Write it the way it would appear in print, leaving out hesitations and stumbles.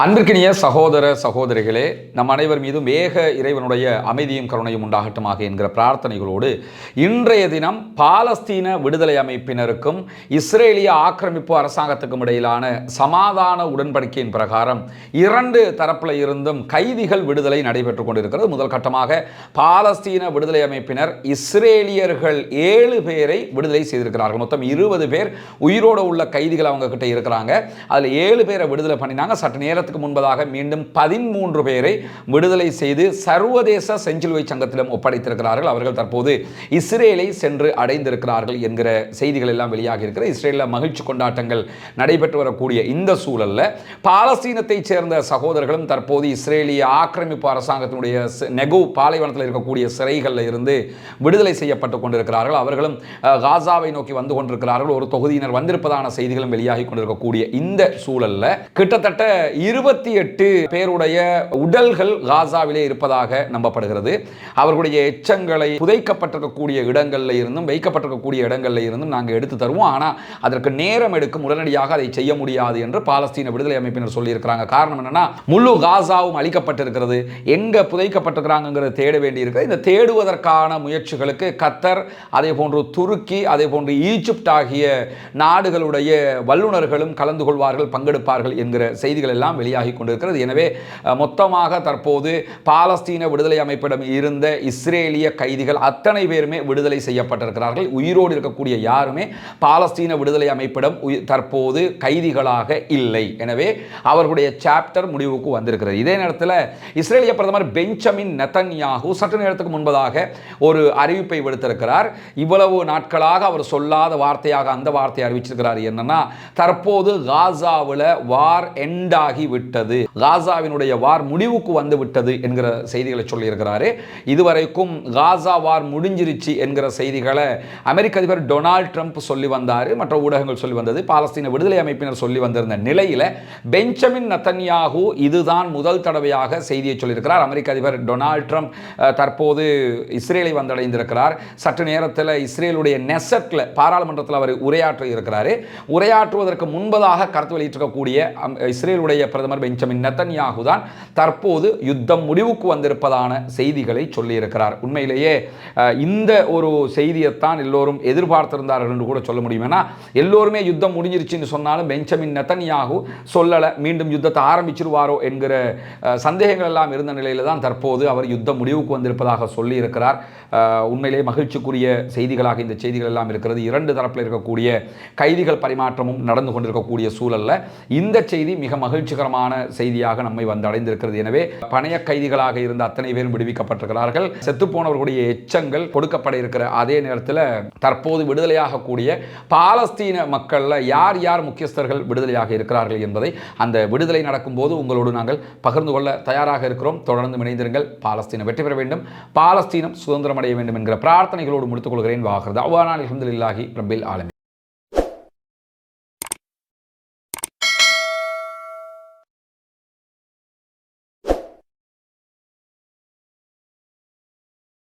அன்பிற்கினிய சகோதர சகோதரிகளே, நம் அனைவர் மீதும் ஏக இறைவனுடைய அமைதியும் கருணையும் உண்டாகட்டுமாக என்கிற பிரார்த்தனைகளோடு இன்றைய தினம் பாலஸ்தீன விடுதலை அமைப்பினருக்கும் இஸ்ரேலிய ஆக்கிரமிப்பு அரசாங்கத்துக்கும் இடையிலான சமாதான உடன்படிக்கையின் பிரகாரம் இரண்டு தரப்பில் இருந்தும் கைதிகள் விடுதலை நடைபெற்றுக் கொண்டிருக்கிறது. முதல் கட்டமாக பாலஸ்தீன விடுதலை அமைப்பினர் இஸ்ரேலியர்கள் 7 பேரை விடுதலை செய்திருக்கிறார்கள். மொத்தம் 20 பேர் உயிரோடு உள்ள கைதிகள் அவங்க கிட்ட இருக்கிறாங்க. அதில் 7 பேரை விடுதலை பண்ணினாங்க. சற்று நேரத்துக்கு முன்பதாக மீண்டும் 13 பேரை விடுதலை செய்து சர்வதேச செஞ்சிலுவை சங்கத்திடம் ஒப்படைத்திருக்கிறார்கள். அவர்கள் தற்போது இஸ்ரேலை சென்று அடைந்திருக்கிறார்கள் என்கிற செய்திகள் எல்லாம் வெளியாகி இருக்கிறது. இஸ்ரேலில் மகிழ்ச்சி கொண்டாட்டங்கள் நடைபெற்று வரக்கூடிய இந்த சூழலில் பாலஸ்தீனத்தை சேர்ந்த சகோதரர்களும் தற்போது இஸ்ரேலிய ஆக்கிரமிப்பு அரசாங்கத்தினுடைய நெகோ பாலைவனத்தில் இருக்கக்கூடிய சிறைகளில் இருந்து விடுதலை செய்யப்பட்டுக் கொண்டிருக்கிறார்கள். அவர்களும் காசாவை நோக்கி வந்து கொண்டிருக்கிறார்கள். ஒரு தொகுதியினர் வந்திருப்பதான செய்திகளும் வெளியாகி கொண்டிருக்கக்கூடிய இந்த சூழலில் கிட்டத்தட்ட 28 பேருடைய உடல்கள் காசாவிலே இருப்பதாக நம்பப்படுகிறது. அவர்களுடைய எச்சங்களை புதைக்கப்பட்டிருக்கக்கூடிய இடங்களில் இருந்தும் வைக்கப்பட்டிருக்கக்கூடிய இடங்களில் இருந்தும் நாங்கள் எடுத்து தருவோம். ஆனால் அதற்கு நேரம் எடுக்கும், உடனடியாக அதை செய்ய முடியாது என்று பாலஸ்தீன விடுதலை அமைப்பினர் சொல்லியிருக்கிறாங்க. காரணம் என்னன்னா, முழு காசாவும் அளிக்கப்பட்டிருக்கிறது. எங்க புதைக்கப்பட்டிருக்கிறாங்கிறத தேட வேண்டியிருக்கிறது. இந்த தேடுவதற்கான முயற்சிகளுக்கு கத்தர், அதே போன்று துருக்கி, அதே போன்று ஈஜிப்ட் ஆகிய நாடுகளுடைய வல்லுநர்களும் கலந்து கொள்வார்கள், பங்கெடுப்பார்கள் என்கிற செய்திகள் எல்லாம் வெளியாகி கொண்டிருக்கிறது. எனவே மொத்தமாக தற்போது பாலஸ்தீன விடுதலை அமைப்பிடம் இருந்த இஸ்ரேலிய கைதிகள் அத்தனை பேருமே விடுதலை செய்யப்பட்டிருக்கிறார்கள். உயிரோடு இருக்கக்கூடிய யாருமே பாலஸ்தீன விடுதலை அமைப்பிடம் தற்போது கைதிகளாக இல்லை. எனவே அவர்களுடைய சாப்டர் முடிவுக்கு வந்திருக்கிறது. இதே நேரத்தில் இஸ்ரேலிய பிரதமர் பெஞ்சமின் நெதன்யாகு சற்று நேரத்துக்கு முன்பதாக ஒரு அறிவிப்பை விடுத்திருக்கிறார். இவ்வளவு நாட்களாக அவர் சொல்லாத வார்த்தையாக அந்த வார்த்தையை அறிவிச்சிருக்கிறார். என்னன்னா, தற்போது காசாவில் வார் எண்டாகி விட்டது, காசாவினுடைய வார் முடிவுக்கு வந்து விட்டது என்கிற செய்திகளை சொல்லியிருக்கிறாரு. இதுவரைக்கும் காசா வார் முடிஞ்சிருச்சு என்கிற செய்திகளை அமெரிக்க அதிபர் டொனால்ட் ட்ரம்ப் சொல்லி வந்தார், மற்ற ஊடகங்கள் சொல்லி வந்தது, பாலஸ்தீன விடுதலை அமைப்பினர் சொல்லி வந்திருந்த நிலையில் பெஞ்சமின் நெதன்யாகு இதுதான் முதல் தடவையாக செய்தியை சொல்லியிருக்கிறார். அமெரிக்க அதிபர் டொனால்ட் ட்ரம்ப் தற்போது இஸ்ரேலை வந்தடைந்திருக்கிறார். சற்று நேரத்தில் இஸ்ரேலுடைய நெசட்டில் பாராளுமன்றத்தில் அவர் உரையாற்ற இருக்கிறார். உரையாற்றுவதற்கு முன்பதாக கருத்து வெளியிட்டிருக்கக்கூடிய இஸ்ரேலுடைய பிரதமர் பெஞ்சமின் நெதன்யாகு தான் தற்போது யுத்தம் முடிவுக்கு வந்திருப்பதான செய்திகளை சொல்லியிருக்கிறார். உண்மையிலேயே இந்த ஒரு செய்தியைத்தான் எல்லோரும் எதிர்பார்த்திருந்தார்கள் என்று கூட சொல்ல முடியும். ஏன்னா எல்லோருமே யுத்தம் முடிஞ்சிருச்சுன்னு சொன்னாலும் பெஞ்சமின் நெதன்யாகு சொல்லலை, மீண்டும் யுத்தத்தை ஆரம்பிச்சிருவாரோ என்கிற சந்தேகங்கள் எல்லாம் இருந்த நிலையில் தான் தற்போது அவர் யுத்தம் முடிவுக்கு வந்திருப்பதாக சொல்லியிருக்கிறார். உண்மையிலேயே மகிழ்ச்சிக்குரிய செய்திகளாக இந்த செய்திகள் எல்லாம் இருக்கிறது. இரண்டு தரப்பில் இருக்கக்கூடிய கைதிகள் பரிமாற்றமும் நடந்து கொண்டிருக்கக்கூடிய சூழலில் இந்த செய்தி மிக மகிழ்ச்சிகரமான செய்தியாக நம்மை வந்து அடைந்திருக்கிறது. எனவே பணைய கைதிகளாக இருந்த அத்தனை பேரும் விடுவிக்கப்பட்டிருக்கிறார்கள். செத்துப்போனவர்களுடைய எச்சங்கள் கொடுக்கப்பட இருக்கிற அதே நேரத்தில் தற்போது விடுதலையாகக்கூடிய பாலஸ்தீன மக்களில் யார் யார் முக்கியஸ்தர்கள் விடுதலையாக இருக்கிறார்கள் என்பதை அந்த விடுதலை நடக்கும்போது உங்களோடு நாங்கள் பகிர்ந்து கொள்ள தயாராக இருக்கிறோம். தொடர்ந்து இணைந்திருங்கள். பாலஸ்தீனம் வெற்றி பெற வேண்டும், பாலஸ்தீனம் சுதந்திரம் அடைய வேண்டும் என்கிற பிரார்த்தனைகளோடு முடித்துக் கொள்கிறேன். வாகிறது அவ்வானால் அல்ஹம்துலில்லாஹி ரப்பில் ஆலமீன்.